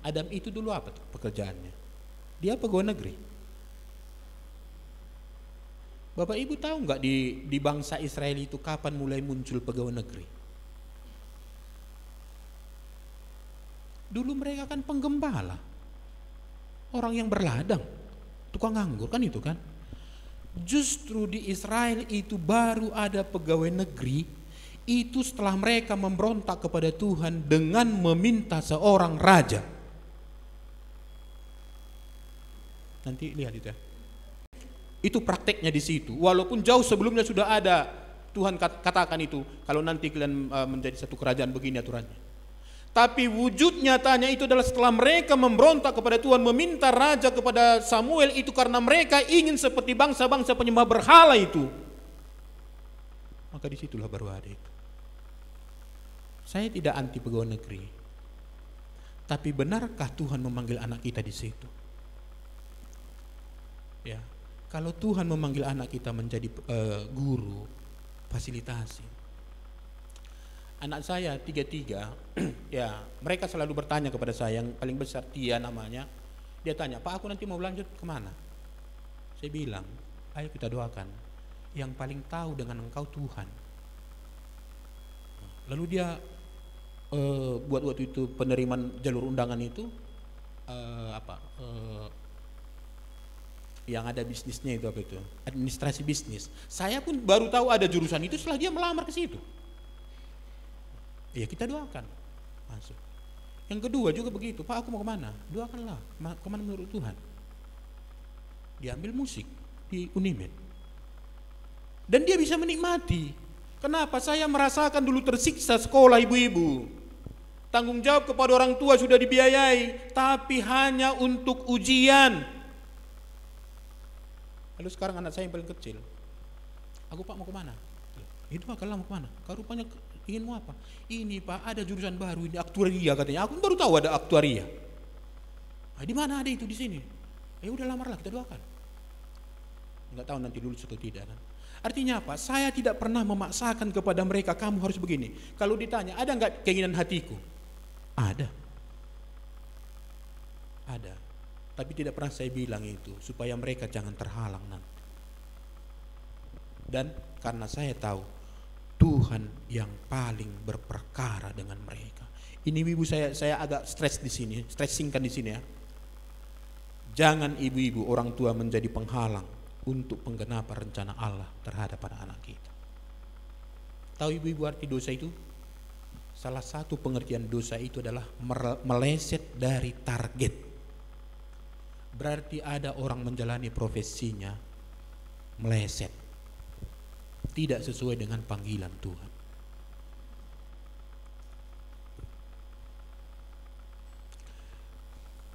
Adam itu dulu apa tuh pekerjaannya? Dia pegawai negeri. Bapak Ibu tahu nggak di bangsa Israel itu kapan mulai muncul pegawai negeri? Dulu mereka kan penggembala, orang yang berladang, tukang nganggur kan itu kan. Justru di Israel itu baru ada pegawai negeri itu setelah mereka memberontak kepada Tuhan dengan meminta seorang raja. Nanti lihat itu ya. Itu prakteknya di situ. Walaupun jauh sebelumnya sudah ada, Tuhan katakan itu, kalau nanti kalian menjadi satu kerajaan begini aturannya. Tapi wujud nyatanya itu adalah setelah mereka memberontak kepada Tuhan, meminta raja kepada Samuel, itu karena mereka ingin seperti bangsa-bangsa penyembah berhala itu. Maka disitulah baru ada itu. Saya tidak anti pegawai negeri, tapi benarkah Tuhan memanggil anak kita di situ? Ya, kalau Tuhan memanggil anak kita menjadi guru, fasilitasi. Anak saya 3, ya mereka selalu bertanya kepada saya, yang paling besar Tia namanya, dia tanya, Pak aku nanti mau lanjut kemana? Saya bilang, ayo kita doakan, yang paling tahu dengan engkau Tuhan. Lalu dia buat waktu itu penerimaan jalur undangan itu yang ada bisnisnya itu apa itu, administrasi bisnis. Saya pun baru tahu ada jurusan itu setelah dia melamar ke situ. Ya kita doakan masuk. Yang kedua juga begitu, Pak aku mau kemana? Doakanlah, kemana menurut Tuhan. Diambil musik di Unimed dan dia bisa menikmati. Kenapa? Saya merasakan dulu tersiksa sekolah ibu-ibu. Tanggung jawab kepada orang tua sudah dibiayai, tapi hanya untuk ujian. Lalu sekarang anak saya yang paling kecil, aku Pak mau kemana? Itu Pak kalau mau kemana? Kau rupanya ingin mau apa? Ini Pak ada jurusan baru ini aktuaria katanya. Aku baru tahu ada aktuaria. Di mana ada itu di sini? Ya udah lamarlah kita doakan. Enggak tahu nanti lulus atau tidak. Artinya apa? Saya tidak pernah memaksakan kepada mereka kamu harus begini. Kalau ditanya ada enggak keinginan hatiku? Ada. Ada. Tapi tidak pernah saya bilang itu supaya mereka jangan terhalang nanti. Dan karena saya tahu Tuhan yang paling berperkara dengan mereka. Ini ibu saya agak stres di sini, stressingkan di sini ya. Jangan ibu-ibu orang tua menjadi penghalang untuk penggenapan rencana Allah terhadap anak-anak kita. Tahu ibu-ibu arti dosa itu? Salah satu pengertian dosa itu adalah meleset dari target. Berarti ada orang menjalani profesinya meleset, tidak sesuai dengan panggilan Tuhan.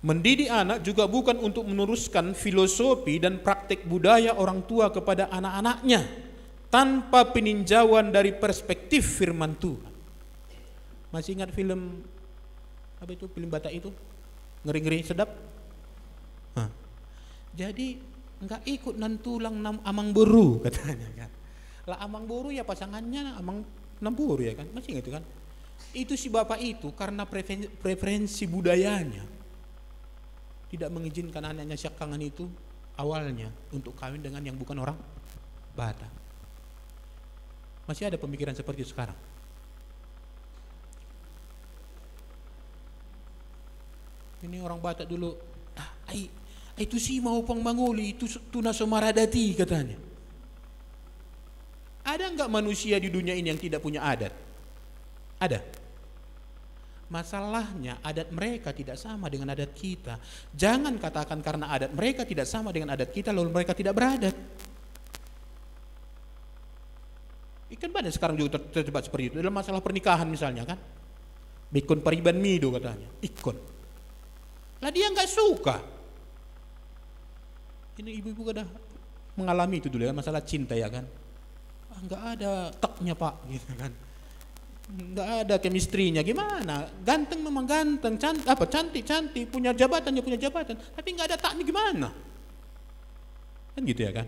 Mendidik anak juga bukan untuk meneruskan filosofi dan praktik budaya orang tua kepada anak-anaknya tanpa peninjauan dari perspektif firman Tuhan. Masih ingat film apa itu, film Batak itu? Ngeri-ngeri sedap. Jadi nggak ikut nantulang amang boru katanya kan. Lah amang boru ya pasangannya amang namburu ya kan. Masih ingat itu kan? Itu si bapak itu karena preferensi budayanya tidak mengizinkan anaknya Syakangan itu awalnya untuk kawin dengan yang bukan orang Batak. Masih ada pemikiran seperti itu sekarang. Ini orang Batak dulu, itu sih mau pangmanguli, itu tuna somaradati katanya. Ada enggak manusia di dunia ini yang tidak punya adat? Ada. Masalahnya adat mereka tidak sama dengan adat kita. Jangan katakan karena adat mereka tidak sama dengan adat kita lalu mereka tidak beradat. Ikan banyak sekarang juga terjebak seperti itu dalam masalah pernikahan misalnya kan. Bikon pariban mido katanya. Ikon. Lah dia nggak suka. Ini ibu-ibu sudah mengalami itu dulu ya, masalah cinta ya kan. Nggak ada taknya pak gitu kan. Nggak ada chemistry-nya, gimana? Ganteng memang ganteng, cantik, punya jabatan, tapi nggak ada taknya gimana? Kan gitu ya kan?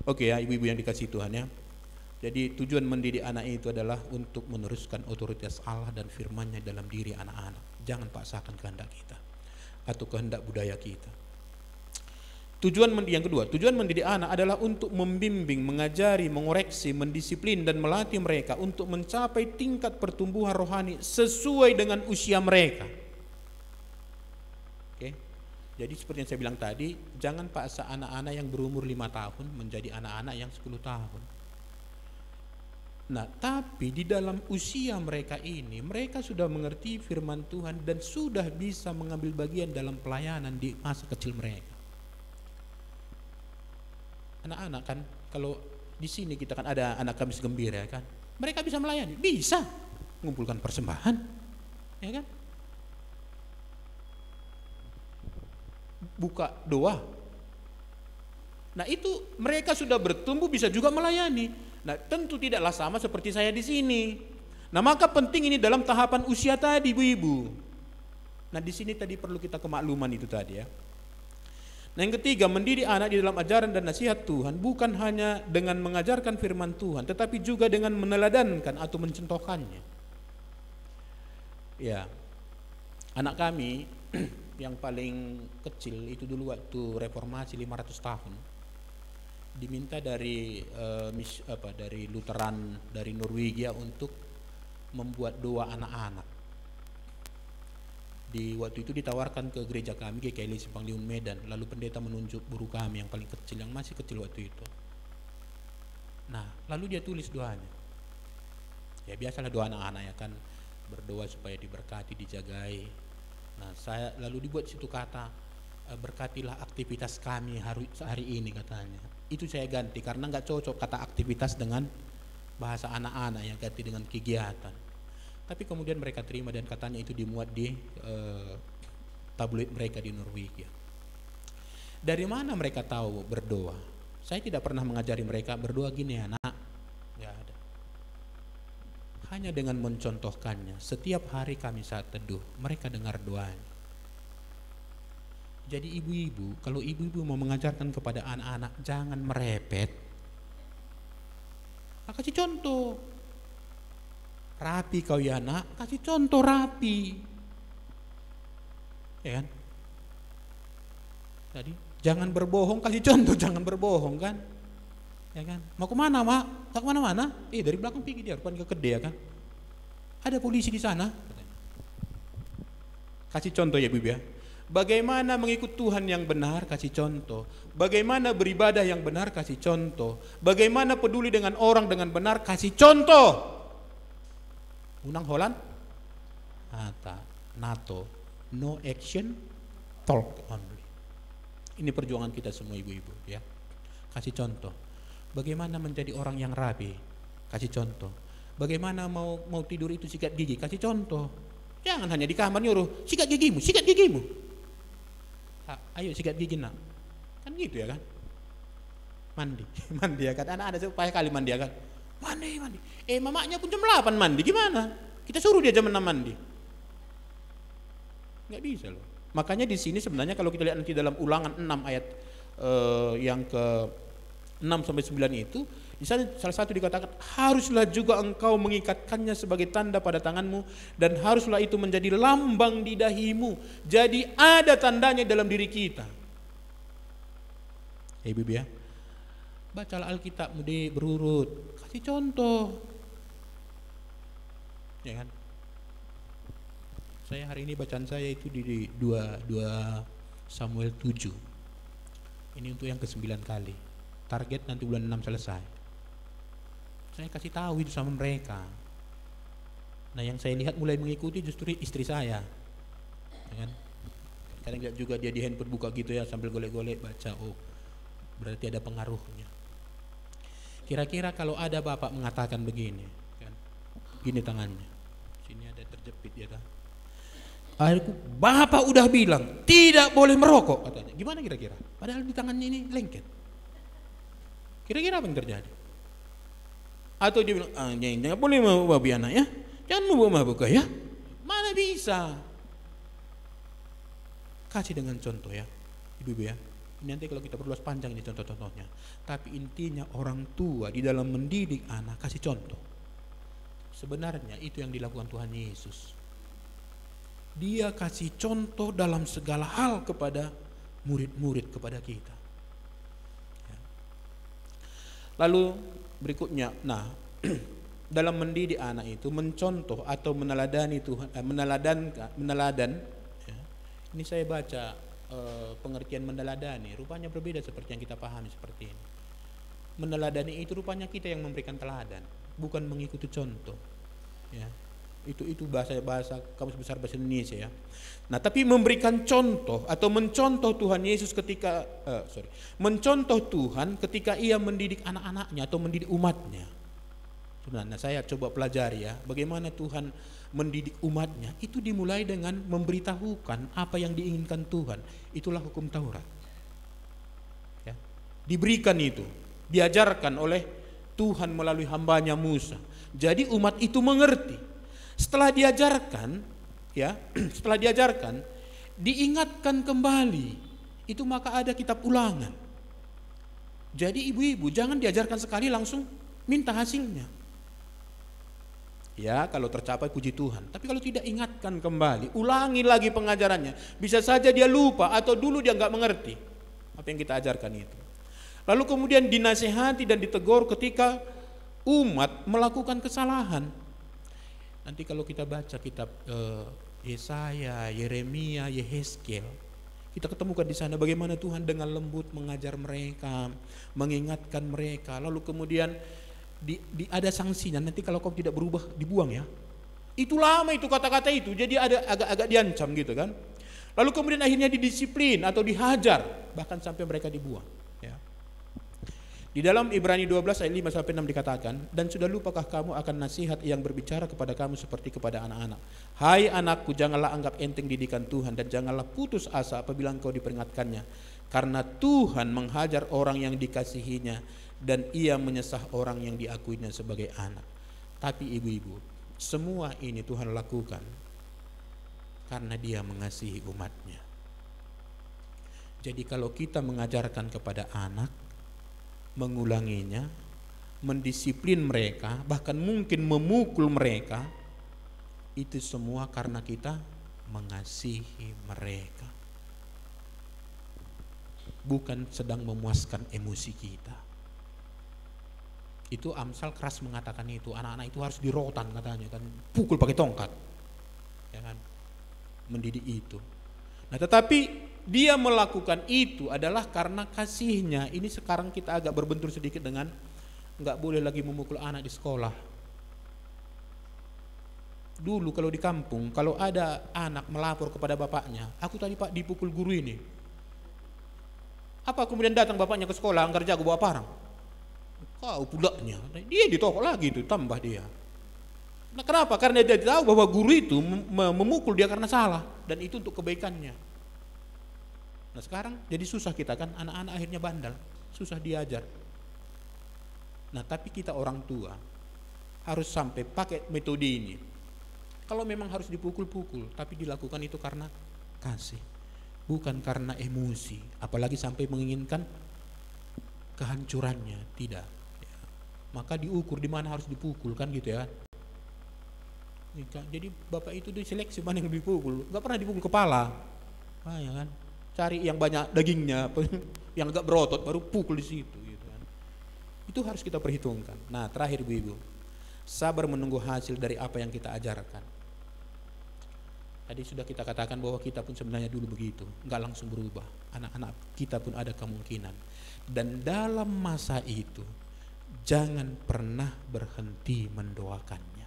Oke ya ibu-ibu yang dikasih Tuhan ya. Jadi tujuan mendidik anak itu adalah untuk meneruskan otoritas Allah dan firman-Nya dalam diri anak-anak. Jangan paksakan kehendak kita atau kehendak budaya kita. Yang kedua, tujuan mendidik anak adalah untuk membimbing, mengajari, mengoreksi, mendisiplin dan melatih mereka untuk mencapai tingkat pertumbuhan rohani sesuai dengan usia mereka. Oke. Jadi seperti yang saya bilang tadi, jangan paksa anak-anak yang berumur 5 tahun menjadi anak-anak yang 10 tahun. Nah, tapi di dalam usia mereka ini, mereka sudah mengerti firman Tuhan dan sudah bisa mengambil bagian dalam pelayanan di masa kecil mereka. Anak-anak kan, kalau di sini kita kan ada anak Kamis Gembira kan, mereka bisa melayani, bisa mengumpulkan persembahan, ya kan? Buka doa. Nah itu mereka sudah bertumbuh bisa juga melayani. Nah tentu tidaklah sama seperti saya di sini. Nah maka penting ini dalam tahapan usia tadi ibu-ibu. Nah di sini tadi perlu kita kemakluman itu tadi ya. Nah yang ketiga, mendidik anak di dalam ajaran dan nasihat Tuhan bukan hanya dengan mengajarkan firman Tuhan, tetapi juga dengan meneladankan atau mencontohkannya. Ya, anak kami yang paling kecil itu dulu waktu reformasi 500 tahun diminta dari dari Lutheran dari Norwegia untuk membuat doa anak-anak. Di waktu itu ditawarkan ke gereja kami GKI Simpang Liun Medan, lalu pendeta menunjuk guru kami yang paling kecil, yang masih kecil waktu itu. Nah lalu dia tulis doanya, ya biasalah doa anak-anak ya kan, berdoa supaya diberkati, dijagai. Nah saya lalu dibuat situ kata, berkatilah aktivitas kami hari ini katanya. Itu saya ganti karena nggak cocok kata aktivitas dengan bahasa anak-anak, yang ganti dengan kegiatan. Tapi kemudian mereka terima dan katanya itu dimuat di tabloid mereka di Norwegia. Dari mana mereka tahu berdoa? Saya tidak pernah mengajari mereka berdoa gini ya nak, nggak ada. Hanya dengan mencontohkannya. Setiap hari kami saat teduh mereka dengar doanya. Jadi ibu-ibu, kalau ibu-ibu mau mengajarkan kepada anak-anak jangan merepet. Kasih contoh. Rapi kau ya nak, kasih contoh rapi, ya kan? Tadi jangan berbohong, kasih contoh jangan berbohong kan, ya kan? Mau kemana mak? Tak kemana-mana? Dari belakang pergi dia, bukan ke kedai ya kan? Ada polisi di sana. Kasih contoh ya ibu ya. Bagaimana mengikut Tuhan yang benar, kasih contoh. Bagaimana beribadah yang benar, kasih contoh. Bagaimana peduli dengan orang dengan benar, kasih contoh. Unang Holland, NATO, no action, talk only. Ini perjuangan kita semua ibu-ibu ya. Kasih contoh. Bagaimana menjadi orang yang rapi, kasih contoh. Bagaimana mau tidur itu sikat gigi, kasih contoh. Jangan hanya di kamar nyuruh sikat gigimu. Ayo sikat gigi nak. Kan gitu ya kan. Mandi, mandi ya kan. Anak-anak supaya kali mandi ya kan. Mandi. Mamanya pun jam 8 mandi, gimana? Kita suruh dia jam 6 mandi. Nggak bisa loh. Makanya di sini sebenarnya kalau kita lihat nanti dalam Ulangan 6 ayat yang ke 6 sampai 9 itu, di sana salah satu dikatakan, haruslah juga engkau mengikatkannya sebagai tanda pada tanganmu, dan haruslah itu menjadi lambang di dahimu. Jadi ada tandanya dalam diri kita. Ibu ya, bacalah Alkitabmu berurut, kasih contoh, ya kan? Saya hari ini bacaan saya itu di 2 Samuel 7. Ini untuk yang ke-9 kali. Target nanti bulan 6 selesai. Saya kasih tahu itu sama mereka. Nah, yang saya lihat mulai mengikuti justru istri saya. Ya kan? Kadang lihat juga dia di handphone buka gitu ya, sambil golek-golek baca. Oh, berarti ada pengaruhnya. Kira-kira kalau ada bapak mengatakan begini, kan? Gini tangannya. Sini ada terjepit ya kan? Bapak udah bilang tidak boleh merokok katanya. Gimana kira-kira? Padahal di tangannya ini lengket. Kira-kira apa yang terjadi? Atau dia bilang, jangan boleh membawa anak ya, jangan membawa mabuk ya. Mana bisa? Kasih dengan contoh ya, ibu-ibu ya. Ini nanti kalau kita perluas panjang ini contoh-contohnya. Tapi intinya orang tua di dalam mendidik anak kasih contoh. Sebenarnya itu yang dilakukan Tuhan Yesus. Dia kasih contoh dalam segala hal kepada murid-murid, kepada kita. Lalu berikutnya, nah dalam mendidik anak itu mencontoh atau meneladani Tuhan, meneladan. Ya. Ini saya baca pengertian meneladani, rupanya berbeda seperti yang kita pahami seperti ini. Meneladani itu rupanya kita yang memberikan teladan, bukan mengikuti contoh. Ya. Itu bahasa Kamus Besar Bahasa Indonesia ya. Nah, tapi memberikan contoh atau mencontoh Tuhan Yesus ketika mencontoh Tuhan ketika ia mendidik anak-anaknya atau mendidik umatnya. Sebenarnya saya coba pelajari ya, bagaimana Tuhan mendidik umatnya. Itu dimulai dengan memberitahukan apa yang diinginkan Tuhan. Itulah hukum Taurat. Ya. Diberikan itu, diajarkan oleh Tuhan melalui hambanya Musa. Jadi umat itu mengerti. Setelah diajarkan, ya, diingatkan kembali. Itu maka ada kitab Ulangan. Jadi ibu-ibu jangan diajarkan sekali langsung minta hasilnya. Ya, kalau tercapai puji Tuhan. Tapi kalau tidak, ingatkan kembali, ulangi lagi pengajarannya. Bisa saja dia lupa atau dulu dia nggak mengerti apa yang kita ajarkan itu. Lalu kemudian dinasihati dan ditegur ketika umat melakukan kesalahan. Nanti kalau kita baca kitab Yesaya, Yeremia, Yehezkiel, kita ketemukan di sana bagaimana Tuhan dengan lembut mengajar mereka, mengingatkan mereka. Lalu kemudian ada sanksinya. Nanti kalau kau tidak berubah dibuang ya. Itu lama itu kata-kata itu. Jadi ada agak diancam gitu kan. Lalu kemudian akhirnya didisiplin atau dihajar, bahkan sampai mereka dibuang. Ya. Di dalam Ibrani 12 ayat 5 sampai 6 dikatakan, dan sudah lupakah kamu akan nasihat yang berbicara kepada kamu seperti kepada anak-anak? Hai anakku, janganlah anggap enteng didikan Tuhan, dan janganlah putus asa apabila engkau diperingatkannya. Karena Tuhan menghajar orang yang dikasihinya, dan ia menyesah orang yang diakuinya sebagai anak. Tapi ibu-ibu, semua ini Tuhan lakukan karena dia mengasihi umatnya. Jadi kalau kita mengajarkan kepada anak, mengulanginya, mendisiplin mereka, bahkan mungkin memukul mereka, itu semua karena kita mengasihi mereka, bukan sedang memuaskan emosi kita. Itu Amsal keras mengatakan itu, anak-anak itu harus dirotan katanya kan, pukul pakai tongkat, ya kan, mendidik itu. Nah, tetapi dia melakukan itu adalah karena kasihnya. Ini sekarang kita agak berbentur sedikit dengan nggak boleh lagi memukul anak di sekolah. Dulu kalau di kampung, kalau ada anak melapor kepada bapaknya, aku tadi Pak dipukul guru ini. Apa kemudian datang bapaknya ke sekolah, anggar jago bawa parang. Kau pulaknya, dia ditokok lagi itu, tambah dia. Nah, kenapa? Karena dia tahu bahwa guru itu memukul dia karena salah, dan itu untuk kebaikannya. Nah sekarang jadi susah kita kan, anak-anak akhirnya bandal, susah diajar. Nah tapi kita orang tua harus sampai pakai metode ini. Kalau memang harus dipukul-pukul, tapi dilakukan itu karena kasih, bukan karena emosi, apalagi sampai menginginkan kehancurannya, tidak. Ya. Maka diukur di mana harus dipukul kan gitu ya. Jadi bapak itu diseleksi mana yang dipukul, nggak pernah dipukul kepala, ya kan? Cari yang banyak dagingnya, yang agak berotot baru pukul di situ. Gitu kan. Itu harus kita perhitungkan. Nah terakhir ibu-ibu, sabar menunggu hasil dari apa yang kita ajarkan. Tadi sudah kita katakan bahwa kita pun sebenarnya dulu begitu, nggak langsung berubah. Anak-anak kita pun ada kemungkinan. Dan dalam masa itu, jangan pernah berhenti mendoakannya.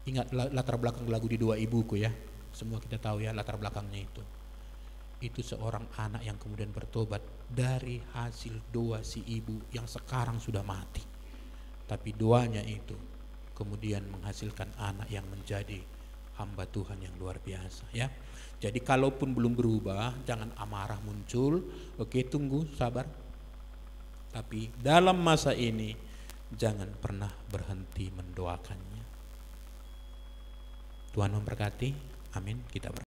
Ingat latar belakang lagu di Doa Ibuku ya, semua kita tahu ya latar belakangnya itu. Itu seorang anak yang kemudian bertobat dari hasil doa si ibu yang sekarang sudah mati. Tapi doanya itu kemudian menghasilkan anak yang menjadi hamba Tuhan yang luar biasa ya. Jadi kalaupun belum berubah, jangan amarah muncul, oke tunggu, sabar. Tapi dalam masa ini jangan pernah berhenti mendoakannya. Tuhan memberkati, amin. Kita berdoa.